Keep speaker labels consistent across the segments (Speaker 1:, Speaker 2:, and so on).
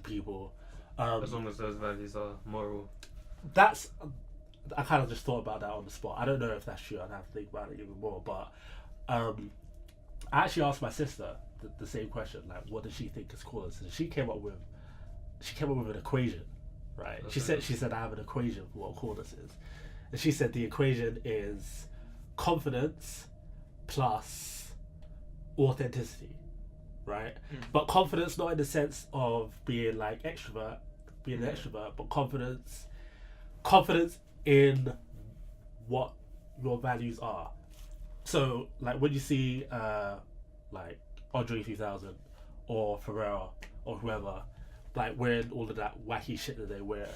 Speaker 1: people.
Speaker 2: As long as those values are moral.
Speaker 1: That's I kind of just thought about that on the spot. I don't know if that's true. I'd have to think about it even more. But I actually asked my sister the same question. Like, what does she think is coolness? And she came up with an equation, right?
Speaker 2: Okay.
Speaker 1: She said I have an equation for what coolness is, and she said the equation is confidence plus authenticity, right? But confidence not in the sense of being like an extrovert, but confidence in what your values are. So like when you see like Andre 3000 or Pharrell or whoever like wearing all of that wacky shit that they wear,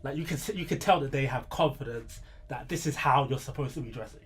Speaker 1: like you can tell that they have confidence that this is how you're supposed to be dressing.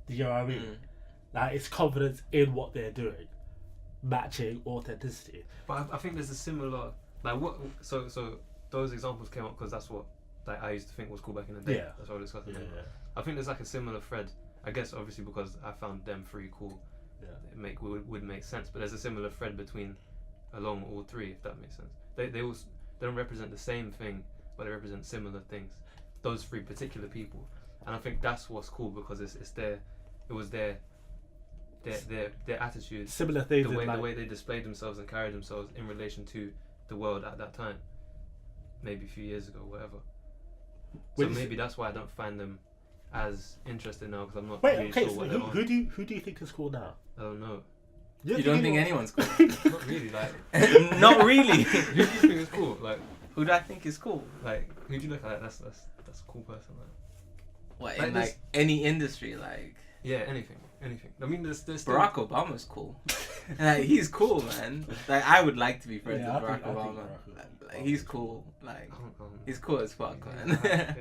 Speaker 1: Do you know what I mean? Like it's confidence in what they're doing, matching authenticity.
Speaker 2: But I think there's a similar like what so those examples came up because that's what like I used to think was cool back in the day.
Speaker 1: Yeah.
Speaker 2: That's what I was discussing.
Speaker 1: Yeah.
Speaker 2: I think there's like a similar thread. I guess obviously because I found them three cool, it would make sense. But there's a similar thread along all three, if that makes sense. They don't represent the same thing, but they represent similar things. Those three particular people, and I think that's what's cool because it was their attitude,
Speaker 1: Similar things.
Speaker 2: The way they displayed themselves and carried themselves in relation to the world at that time, maybe a few years ago, whatever. So maybe that's why I don't find them as interested now because I'm not really sure what they're on.
Speaker 1: Who do you think is cool now?
Speaker 2: I don't know.
Speaker 3: You don't think anyone's cool?
Speaker 2: Not really. Like
Speaker 3: Not really.
Speaker 2: who do you think is cool? Like
Speaker 3: Who do I think is cool?
Speaker 2: like who do you look at? That's a cool person. Like
Speaker 3: What,
Speaker 2: Like
Speaker 3: in
Speaker 2: this-
Speaker 3: like any industry, like
Speaker 2: yeah, anything. I mean, there's
Speaker 3: Barack Obama's cool. Like, he's cool, man. Like I would like to be friends
Speaker 1: Yeah,
Speaker 3: with
Speaker 1: I
Speaker 3: Barack
Speaker 1: think
Speaker 3: Obama.
Speaker 1: Barack
Speaker 3: Like, he's cool. Like he's cool as fuck,
Speaker 2: Yeah,
Speaker 3: man.
Speaker 2: yeah.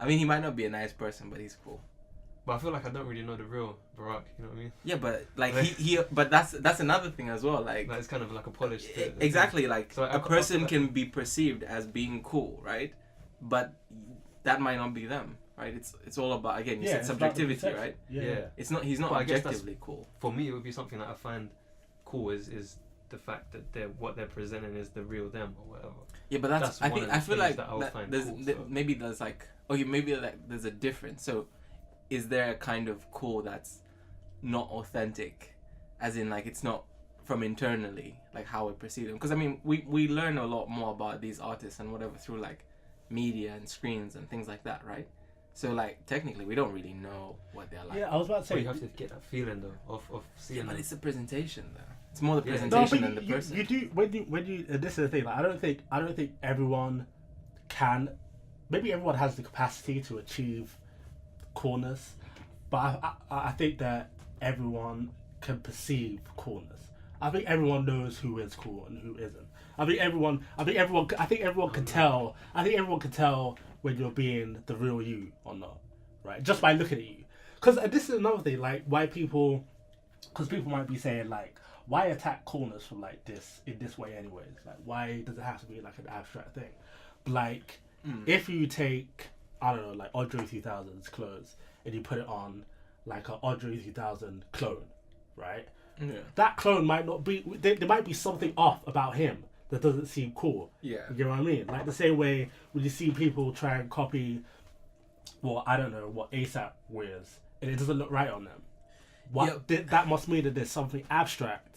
Speaker 3: I mean, he might not be a nice person, but he's cool.
Speaker 2: But I feel like I don't really know the real Barack. You know what I mean?
Speaker 3: Yeah, but like he but that's another thing as well. Like
Speaker 2: Like it's kind of like a polished.
Speaker 3: exactly, like
Speaker 2: So
Speaker 3: a person can be perceived as being cool, right? But that might not be them, right? It's all about, again, you said subjectivity, right?
Speaker 1: Yeah.
Speaker 3: It's not, he's not
Speaker 2: But I guess
Speaker 3: objectively cool.
Speaker 2: For me, it would be something that I find cool is the fact that what they're presenting is the real them or whatever.
Speaker 3: Yeah, but that's I
Speaker 2: one
Speaker 3: think
Speaker 2: of the
Speaker 3: I feel
Speaker 2: things
Speaker 3: like
Speaker 2: that I'll find
Speaker 3: there's
Speaker 2: cool, so.
Speaker 3: maybe there's like maybe like there's a difference. So is there a kind of cool that's not authentic, as in like it's not from internally, like how we perceive them? Because I mean we learn a lot more about these artists and whatever through like media and screens and things like that, right? So like technically we don't really know what they're like.
Speaker 1: Yeah, I was about to say
Speaker 2: But you have to get that feeling though of seeing
Speaker 3: Yeah, but
Speaker 2: them.
Speaker 3: it's the presentation though. It's more the
Speaker 2: Yeah.
Speaker 3: presentation
Speaker 1: No,
Speaker 3: than the
Speaker 1: but
Speaker 3: person.
Speaker 1: you do when you and this is the thing. Like, I don't think everyone can. Maybe everyone has the capacity to achieve coolness, but I think that everyone can perceive coolness. I think everyone knows who is cool and who isn't. I think everyone can tell. I think everyone can tell when you're being the real you or not, right? Just by looking at you. Because this is another thing. Like because people might be saying like, why attack coolness from like this in this way anyways? Like, why does it have to be like an abstract thing? Like, if you take, I don't know, like Andre 3000's clothes and you put it on like an Andre 3000 clone, right?
Speaker 3: Yeah.
Speaker 1: That clone might not be, there might be something off about him that doesn't seem cool.
Speaker 3: Yeah.
Speaker 1: You know what I mean? Like the same way when you see people try and copy, well, I don't know, what ASAP wears and it doesn't look right on them. That must mean that there's something abstract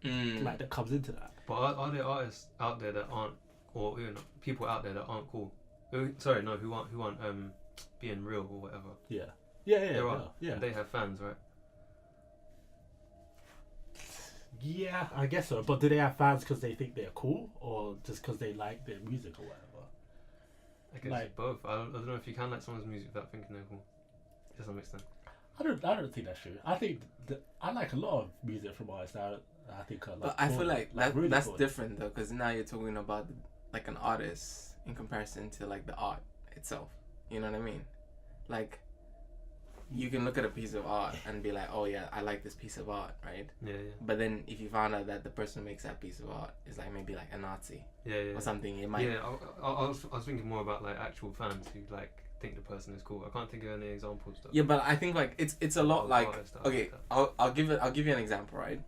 Speaker 1: like that comes into that.
Speaker 2: But are there artists out there that aren't, or people out there that aren't cool? Who aren't being real or whatever?
Speaker 1: Yeah.
Speaker 2: There are.
Speaker 1: Yeah.
Speaker 2: They have fans, right?
Speaker 1: Yeah, I guess so. But do they have fans because they think they're cool, or just because they like their music or whatever?
Speaker 2: I guess it's both. I don't know if you can like someone's music without thinking they're cool. To some extent.
Speaker 1: I don't think that's true. I think I like a lot of music from artists that I think are like.
Speaker 3: But I feel like
Speaker 1: really
Speaker 3: that's
Speaker 1: cool.
Speaker 3: different though, because now you're talking about like an artist in comparison to like the art itself. You know what I mean? Like, you can look at a piece of art and be like, oh yeah, I like this piece of art, right?
Speaker 2: Yeah.
Speaker 3: But then if you found out that the person who makes that piece of art is like maybe like a Nazi or something, it might.
Speaker 2: Yeah, I was thinking more about like actual fans who like think the person is cool. I can't think of any examples though.
Speaker 3: Yeah, but I think like it's a lot like,
Speaker 2: artists that are
Speaker 3: okay,
Speaker 2: like that.
Speaker 3: I'll give you an example, right?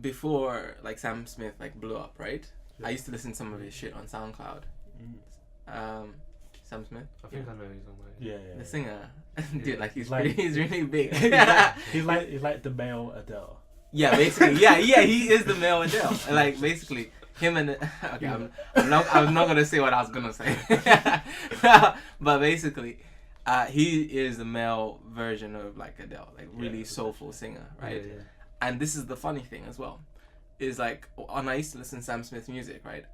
Speaker 3: before like Sam Smith like blew up, right?
Speaker 1: Yeah.
Speaker 3: I used to listen to some of his shit on SoundCloud. Sam Smith.
Speaker 2: I think I know who he's on about.
Speaker 1: Yeah.
Speaker 3: The singer, dude,
Speaker 2: Yeah.
Speaker 3: like he's
Speaker 1: Like-
Speaker 3: he's really big.
Speaker 1: he's like the male Adele.
Speaker 3: Yeah, basically, yeah, he is the male Adele. Like basically, him and okay, I'm not gonna say what I was gonna say, but basically, he is the male version of like Adele, like really soulful singer, right?
Speaker 2: Yeah.
Speaker 3: And this is the funny thing as well, is like when I used to listen to Sam Smith music, right?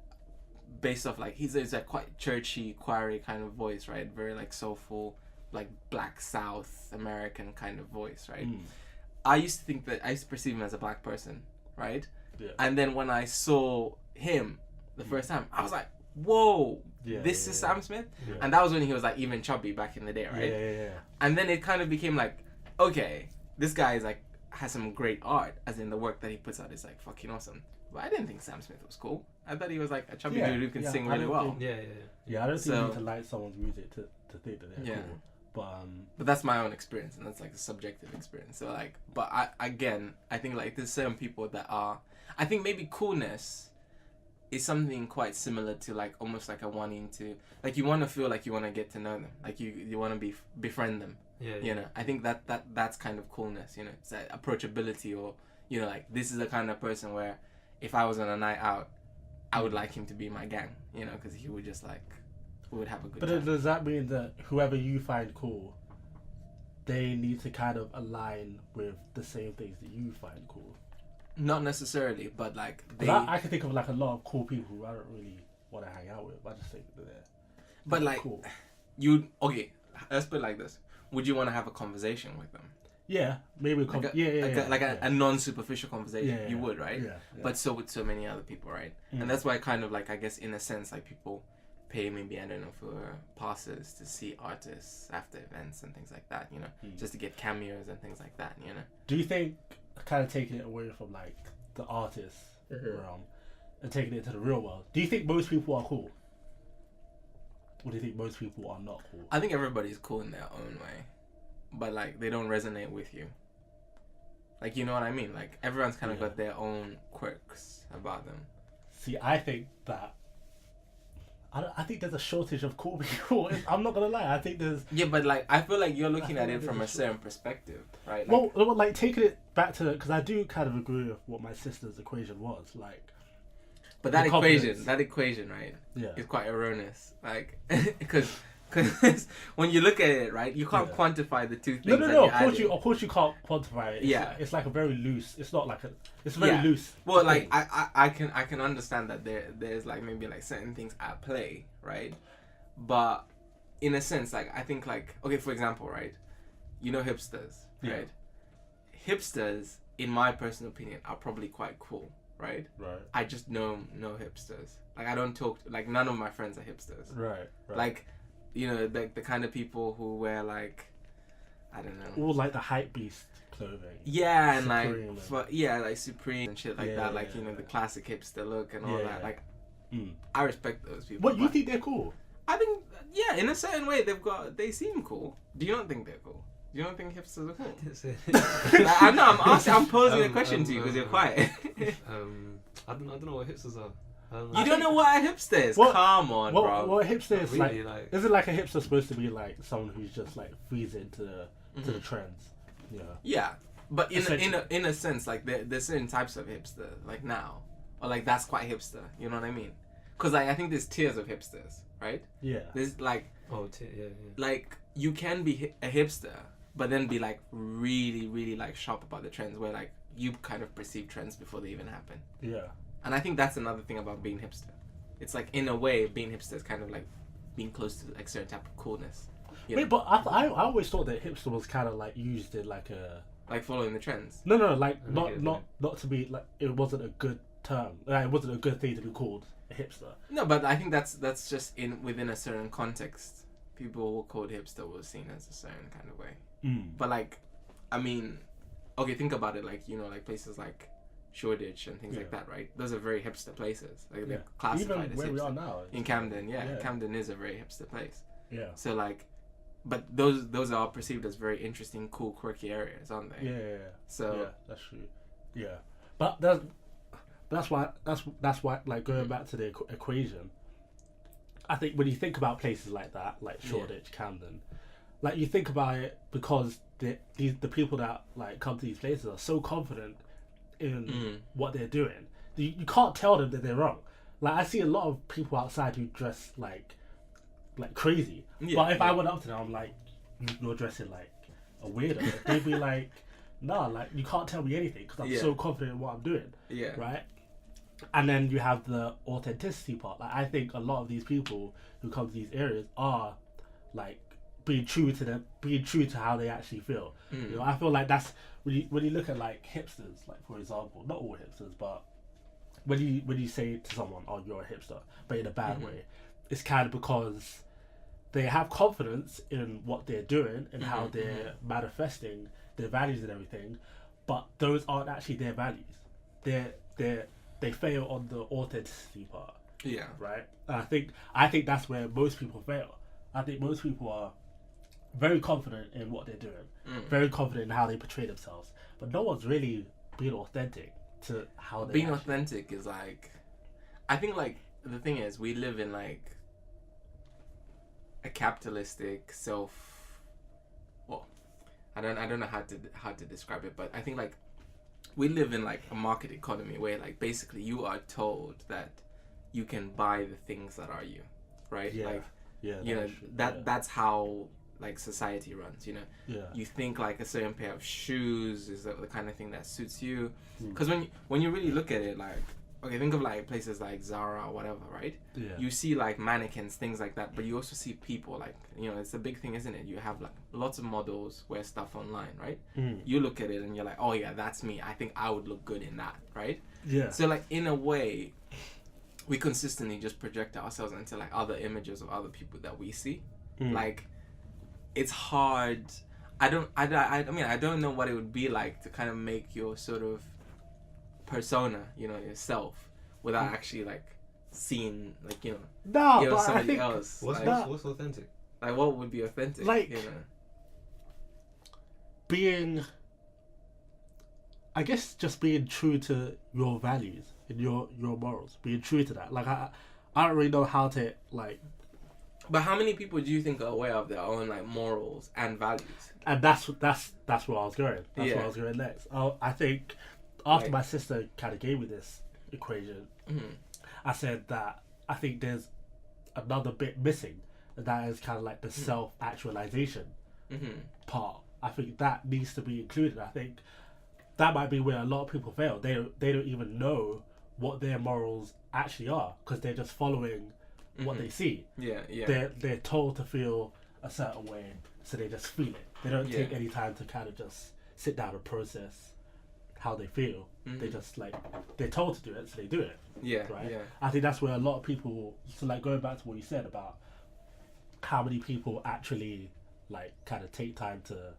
Speaker 3: Based off like he's like quite churchy, choiry kind of voice, right? Very like soulful, like Black South American kind of voice, right? I used to perceive him as a black person, right?
Speaker 1: Yeah.
Speaker 3: And then when I saw him the first time, I was like, whoa, this is Sam Smith?
Speaker 1: Yeah.
Speaker 3: And that was when he was like even chubby back in the day, right?
Speaker 1: Yeah.
Speaker 3: And then it kind of became like, okay, this guy is like, has some great art, as in the work that he puts out is like fucking awesome. But I didn't think Sam Smith was cool. I thought he was like a chubby dude who can sing
Speaker 1: I
Speaker 3: really
Speaker 1: don't
Speaker 3: well.
Speaker 1: think-
Speaker 2: Yeah.
Speaker 1: I don't think you
Speaker 3: So-
Speaker 1: need to like someone's music to think that they're cool.
Speaker 3: But that's my own experience, and that's like a subjective experience. So like, but I think like there's certain people that are, I think maybe coolness is something quite similar to like almost like a wanting to, like you want to feel like you want to get to know them, like you want to befriend them.
Speaker 2: Yeah.
Speaker 3: You know, I think that's kind of coolness. You know, it's like approachability, or you know, like this is the kind of person where if I was on a night out, I would like him to be my gang. You know, because he would just like. We would have a good
Speaker 1: But
Speaker 3: time.
Speaker 1: does that mean that whoever you find cool, they need to kind of align with the same things that you find cool?
Speaker 3: Not necessarily, but like they.
Speaker 1: I can think of like a lot of cool people who I don't really want to hang out with. I just think that they're
Speaker 3: But like
Speaker 1: cool.
Speaker 3: okay, let's put it like this: would you want to have a conversation with them?
Speaker 1: Yeah, maybe
Speaker 3: a non-superficial conversation.
Speaker 1: Yeah,
Speaker 3: you would, right?
Speaker 1: Yeah.
Speaker 3: But so would so many other people, right? And that's why kind of like I guess in a sense like people pay maybe I don't know for passes to see artists after events and things like that, you know, just to get cameos and things like that, you know.
Speaker 1: Do you think kind of taking it away from like the artist realm and taking it to the real world? Do you think most people are cool? Or do you think most people are not cool?
Speaker 3: I think everybody's cool in their own way, but like they don't resonate with you. Like you know what I mean? Like everyone's kind of got their own quirks about them.
Speaker 1: See, I think that I think there's a shortage of cool people. I'm not gonna lie. I think there's
Speaker 3: but like I feel like you're looking at it from a certain perspective, right? Like,
Speaker 1: well, like taking it back to because I do kind of agree with what my sister's equation was like.
Speaker 3: but that
Speaker 1: confidence.
Speaker 3: equation, right?
Speaker 1: Yeah.
Speaker 3: Is quite erroneous, like because when you look at it, right, you can't quantify the two things.
Speaker 1: No. Of course you can't quantify it. It's like a very loose. It's not like it's very loose.
Speaker 3: Well, like I can understand that there's like maybe like certain things at play, right? But in a sense, like I think like okay, for example, right, you know hipsters, right? Hipsters, in my personal opinion, are probably quite cool, right?
Speaker 1: Right.
Speaker 3: I just know no hipsters. Like I don't talk like none of my friends are hipsters.
Speaker 1: Right.
Speaker 3: Like. You know, the kind of people who wear like, I don't know.
Speaker 1: All like the hype beast clothing.
Speaker 3: Yeah, and
Speaker 1: Supreme
Speaker 3: like Supreme and shit like that. Like you know the classic hipster look and all that. Like, I respect those people.
Speaker 1: What you think they're cool?
Speaker 3: I think in a certain way they seem cool. Do you not think they're cool? Do you not think hipsters are cool? I'm posing a question to you because you're quiet.
Speaker 2: I don't know what hipsters are.
Speaker 3: You don't know what a hipster is? Come on, bro.
Speaker 1: What hipster is
Speaker 2: really,
Speaker 1: like? Isn't like a hipster supposed to be like someone who's just like freezing to the trends? Yeah.
Speaker 3: Yeah, but in a sense, like there's certain types of hipster, like now, or like that's quite hipster. You know what I mean? Because like I think there's tiers of hipsters, right?
Speaker 1: Yeah.
Speaker 3: There's like
Speaker 2: yeah.
Speaker 3: Like you can be a hipster, but then be like really, really like sharp about the trends, where like you kind of perceive trends before they even happen.
Speaker 1: Yeah.
Speaker 3: And I think that's another thing about being hipster. It's like in a way, being hipster is kind of like being close to like certain type of coolness.
Speaker 1: Wait, but I always thought that hipster was kind of like used in like a
Speaker 3: like following the trends.
Speaker 1: No, like not to be like it wasn't a good term. Like, it wasn't a good thing to be called a hipster.
Speaker 3: No, but I think that's just within a certain context. People who were called hipster were seen as a certain kind of way. But like, I mean, okay, think about it. Like you know, like places like Shoreditch and things like that, right? Those are very hipster places. Like they're classified
Speaker 1: even
Speaker 3: as
Speaker 1: where
Speaker 3: hipster.
Speaker 1: we are now
Speaker 3: In Camden, Camden is a very hipster place.
Speaker 1: Yeah.
Speaker 3: So like, but those are perceived as very interesting, cool, quirky areas, aren't they?
Speaker 1: Yeah.
Speaker 3: So
Speaker 1: that's true. Yeah, But that's why like going back to the equation. I think when you think about places like that, like Shoreditch, Camden, like you think about it because the people that like come to these places are so confident in what they're doing. You can't tell them that they're wrong. Like I see a lot of people outside who dress like crazy. But if I went up to them, I'm like, you're dressing like a weirdo. They'd be like, nah, like you can't tell me anything because I'm so confident in what I'm doing.
Speaker 3: Yeah.
Speaker 1: Right. And then you have the authenticity part. Like I think a lot of these people who come to these areas are like being true to how they actually feel. You know, I feel like that's when you look at like hipsters, like for example, not all hipsters, but when you say to someone, "Oh, you're a hipster," but in a bad way, it's kind of because they have confidence in what they're doing and how they're manifesting their values and everything, but those aren't actually their values. They fail on the authenticity part.
Speaker 3: Yeah.
Speaker 1: Right. And I think that's where most people fail. I think most people are very confident in what they're doing, very confident in how they portray themselves, but no one's really being authentic to how they.
Speaker 3: Being authentic is like, I think like the thing is we live in like a capitalistic I don't know how to describe it, but I think like we live in like a market economy where like basically you are told that you can buy the things that are you, right?
Speaker 1: Yeah.
Speaker 3: Like
Speaker 1: Yeah.
Speaker 3: you know that's how like society runs, you know.
Speaker 1: Yeah.
Speaker 3: You think like a certain pair of shoes is the kind of thing that suits you, because when you really look at it, like okay, think of like places like Zara or whatever, right?
Speaker 1: Yeah.
Speaker 3: You see like mannequins, things like that, but you also see people, like, you know, it's a big thing, isn't it? You have like lots of models wear stuff online, right? You look at it and you're like, oh yeah, that's me. I think I would look good in that, right?
Speaker 1: Yeah.
Speaker 3: So like in a way, we consistently just project ourselves into like other images of other people that we see. Like it's hard. I mean I don't know what it would be like to kind of make your sort of persona, you know, yourself, without actually like seeing like, you know,
Speaker 1: No,
Speaker 3: you know,
Speaker 1: but I
Speaker 3: somebody
Speaker 1: think
Speaker 3: else.
Speaker 2: What's
Speaker 3: Like,
Speaker 2: what's authentic?
Speaker 3: like what would be authentic?
Speaker 1: Like-
Speaker 3: you know?
Speaker 1: being, I guess, just being true to your values and your morals, being true to that. Like I don't really know how to like.
Speaker 3: But how many people do you think are aware of their own like morals and values?
Speaker 1: And that's where I was going. That's
Speaker 3: Yeah.
Speaker 1: where I was going next. I think after
Speaker 3: Like-
Speaker 1: my sister kind of gave me this equation, I said that I think there's another bit missing, and that is kind of like the self-actualization part. I think that needs to be included. I think that might be where a lot of people fail. They don't even know what their morals actually are because they're just following what they see.
Speaker 3: Yeah, yeah.
Speaker 1: They're told to feel a certain way, so they just feel it. They don't take any time to kind of just sit down and process how they feel. They just like they're told to do it, so they do it.
Speaker 3: Yeah,
Speaker 1: Right.
Speaker 3: yeah.
Speaker 1: I think that's where a lot of people. So like going back to what you said about how many people actually like kind of take time to.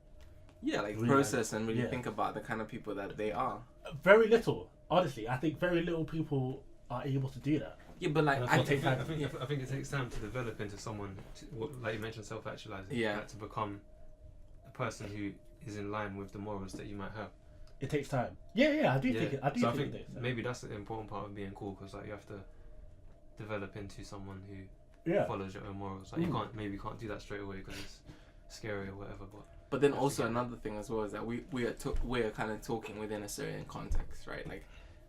Speaker 3: Yeah, like
Speaker 1: Really,
Speaker 3: process and really
Speaker 1: yeah.
Speaker 3: think about the kind of people that they are.
Speaker 1: Very little, honestly. I think very little people are able to do that.
Speaker 3: Yeah, but like
Speaker 2: And
Speaker 3: I
Speaker 2: I
Speaker 3: think,
Speaker 2: think it takes time to develop into someone, like you mentioned, self-actualizing.
Speaker 3: Yeah.
Speaker 2: Like, to become a person who is in line with the morals that you might have.
Speaker 1: It takes time. Yeah, I do
Speaker 2: Yeah.
Speaker 1: think it. I do
Speaker 2: So
Speaker 1: think it takes time.
Speaker 2: maybe that's the important part of being cool, because like you have to develop into someone who
Speaker 1: Yeah.
Speaker 2: follows your own morals. Like you can't do that straight away because it's scary or whatever.
Speaker 3: but then
Speaker 2: That's
Speaker 3: also
Speaker 2: the game.
Speaker 3: another thing as well is that we are kind of talking within a certain context, right? Like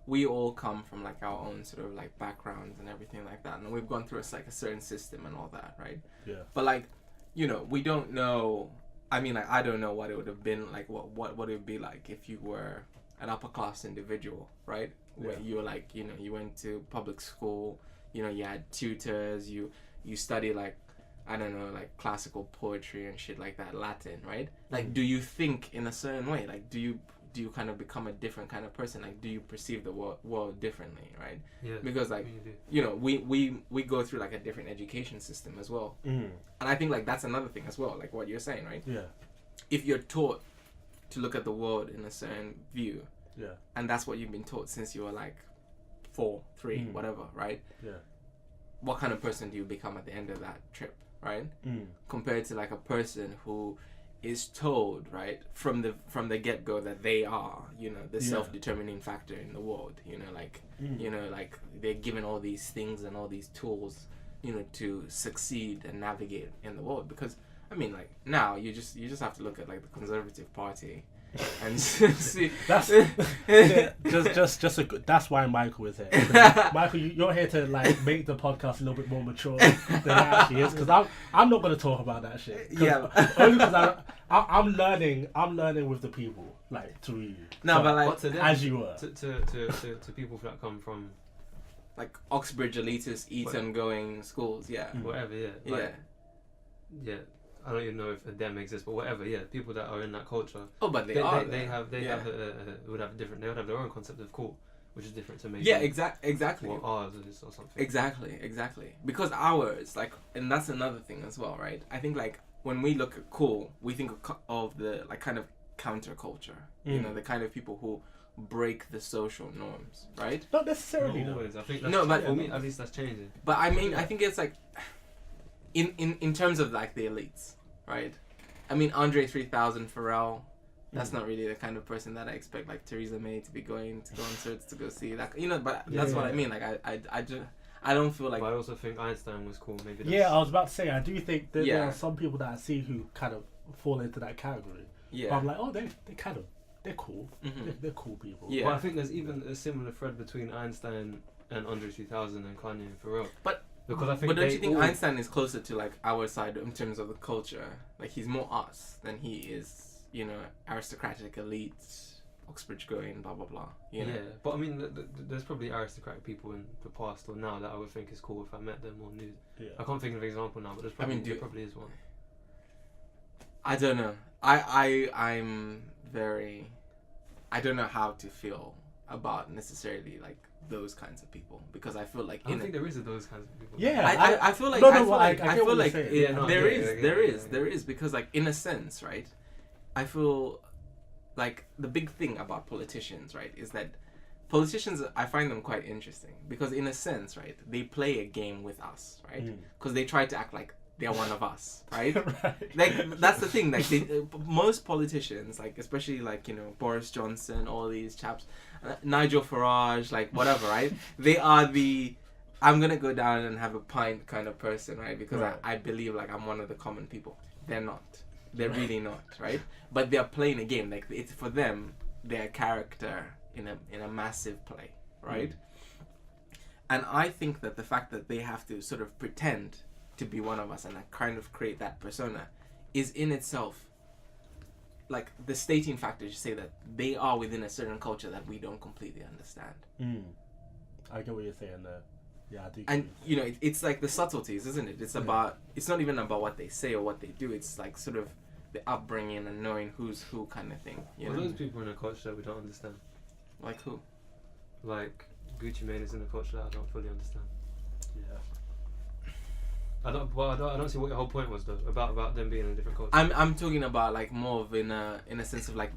Speaker 3: we all come from like our own sort of like backgrounds and everything like that, and we've gone through a certain system and all that, right?
Speaker 1: Yeah.
Speaker 3: But like, you know, we don't know. I mean, like I don't know what it would have been like. What it would be like if you were an upper class individual, right? Where
Speaker 1: Yeah.
Speaker 3: you were like, you know, you went to public school, you know, you had tutors, you study like, I don't know, like classical poetry and shit like that, Latin, right? Like, do you think in a certain way? Like, do you kind of become a different kind of person? Like, do you perceive the world differently, right?
Speaker 2: Yeah.
Speaker 3: Because like,
Speaker 2: you do.
Speaker 3: you know, we go through like a different education system as well, and I think like that's another thing as well, like what you're saying, right?
Speaker 1: Yeah.
Speaker 3: If you're taught to look at the world in a certain view,
Speaker 1: Yeah.
Speaker 3: and that's what you've been taught since you were like 4, 3, whatever, right?
Speaker 1: Yeah.
Speaker 3: What kind of person do you become at the end of that trip, right? Compared to like a person who is told, right, from the get-go that they are, you know, the
Speaker 1: Yeah.
Speaker 3: self-determining factor in the world, you know, like, you know, like they're given all these things and all these tools, you know, to succeed and navigate in the world. Because I mean, like, now you just have to look at like the Conservative Party and see
Speaker 1: That's yeah, just a good. That's why Michael is here. Michael, you're here to like make the podcast a little bit more mature than it actually is. Because I'm not going to talk about that shit. Only because I'm learning with the people, like through you.
Speaker 3: No,
Speaker 1: So,
Speaker 3: but like
Speaker 2: But to them,
Speaker 1: as you were.
Speaker 2: to people that come from
Speaker 3: like Oxbridge elitist Eton going schools, yeah.
Speaker 2: whatever, yeah, like, yeah. I don't even know if a them exists, but whatever, yeah. People that are in that culture.
Speaker 3: Oh, but they
Speaker 2: They
Speaker 3: have
Speaker 2: would have their own concept of cool, which is different to maybe.
Speaker 3: Yeah, exactly.
Speaker 2: What ours is or something.
Speaker 3: Exactly. Because ours, like, and that's another thing as well, right? I think like when we look at cool, we think of the like kind of counterculture. You know, the kind of people who break the social norms, right?
Speaker 1: Not necessarily.
Speaker 2: Not always. I think that's
Speaker 3: No, but
Speaker 2: for me at least that's changing.
Speaker 3: But I mean, I think it's like in terms of like the elites, right? I mean, Andre 3000, Pharrell. That's not really the kind of person that I expect like Theresa May to be going to concerts to go see. That, you know, but that's what I mean. Like I don't feel like.
Speaker 2: But I also think Einstein was cool. Maybe. That's,
Speaker 1: Yeah, I was about to say I do think that there are some people that I see who kind of fall into that category.
Speaker 3: Yeah.
Speaker 1: But I'm like, oh, they're cool.
Speaker 3: Mm-hmm.
Speaker 1: They're cool people.
Speaker 3: Yeah.
Speaker 2: But I think there's even a similar thread between Einstein and Andre 3000 and Kanye and Pharrell.
Speaker 3: But
Speaker 2: because I think.
Speaker 3: But don't you think Einstein is closer to like our side in terms of the culture? Like he's more us than he is, you know, aristocratic elite, Oxbridge going, blah blah blah. You know?
Speaker 2: Yeah, but I mean, there's probably aristocratic people in the past or now that I would think is cool if I met them or knew.
Speaker 1: Yeah.
Speaker 2: I can't think of an example now, but there's probably there probably is one.
Speaker 3: I don't know. I'm very. I don't know how to feel about necessarily like those kinds of people because I feel like
Speaker 2: I don't think there is those kinds of people.
Speaker 1: Yeah,
Speaker 3: I feel like there is because like in a sense, right? I feel like the big thing about politicians, right, is that politicians, I find them quite interesting because in a sense, right, they play a game with us, right? Because they try to act like they're one of us, right?
Speaker 1: Right.
Speaker 3: Like that's the thing. Like most politicians, like especially like, you know, Boris Johnson, all these chaps, Nigel Farage, like whatever, right? They are the I'm gonna go down and have a pint kind of person, right? Because I believe like I'm one of the common people. They're not. They're really not, right? But they're playing a game. Like it's for them, they're a character in a massive play, right? And I think that the fact that they have to sort of pretend to be one of us and kind of create that persona is in itself like the stating factor to say that they are within a certain culture that we don't completely understand.
Speaker 1: I get what you're saying there. Yeah, I do.
Speaker 3: And you know, it's like the subtleties, isn't it? It's about. It's not even about what they say or what they do. It's like sort of the upbringing and knowing who's who kind of thing. You know,
Speaker 2: those people in a culture that we don't understand.
Speaker 3: Like who?
Speaker 2: Like Gucci Mane is in a culture that I don't fully understand.
Speaker 1: Yeah.
Speaker 2: I don't see what your whole point was though about them being in a different culture.
Speaker 3: I'm talking about like more of in a sense of like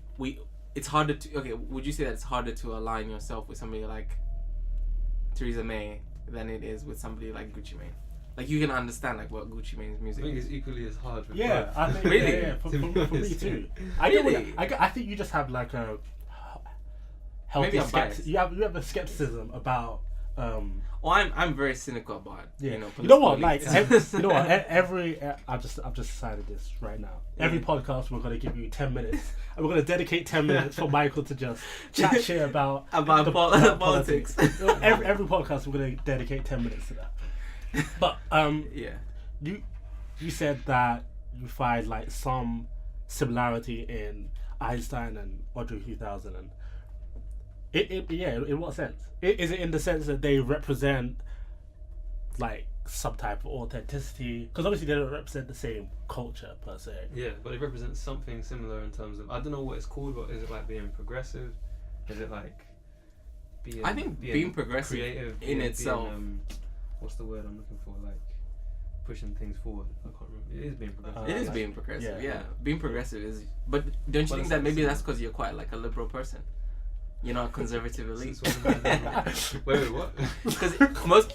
Speaker 3: it's harder to would you say that it's harder to align yourself with somebody like Theresa May than it is with somebody like Gucci Mane? Like you can understand like what Gucci Mane's music
Speaker 2: I think it's equally as hard with both.
Speaker 1: I think
Speaker 3: Really?
Speaker 1: yeah, for me too. I think you just have like a healthy you have a skepticism about
Speaker 3: I'm very cynical about
Speaker 1: you
Speaker 3: know
Speaker 1: what, like every I've just decided this right now. Every podcast we're gonna give you 10 minutes and we're gonna dedicate 10 minutes for Michael to just chat shit about
Speaker 3: politics.
Speaker 1: every podcast we're gonna dedicate 10 minutes to that. But you said that you find like some similarity in Einstein and Andre 3000 and in what sense? Is it in the sense that they represent like some type of authenticity? Because obviously they don't represent the same culture per se.
Speaker 2: Yeah, but it represents something similar in terms of I don't know what it's called, but is it like being progressive? Is it like being?
Speaker 3: I think being progressive
Speaker 2: creative
Speaker 3: in itself.
Speaker 2: What's the word I'm looking for? Like pushing things forward. I can't remember. It is being progressive.
Speaker 3: It is being progressive. Yeah, being progressive is. But don't you think that maybe that's because you're quite like a liberal person? You're not conservative elite.
Speaker 2: Wait, what?
Speaker 3: Because most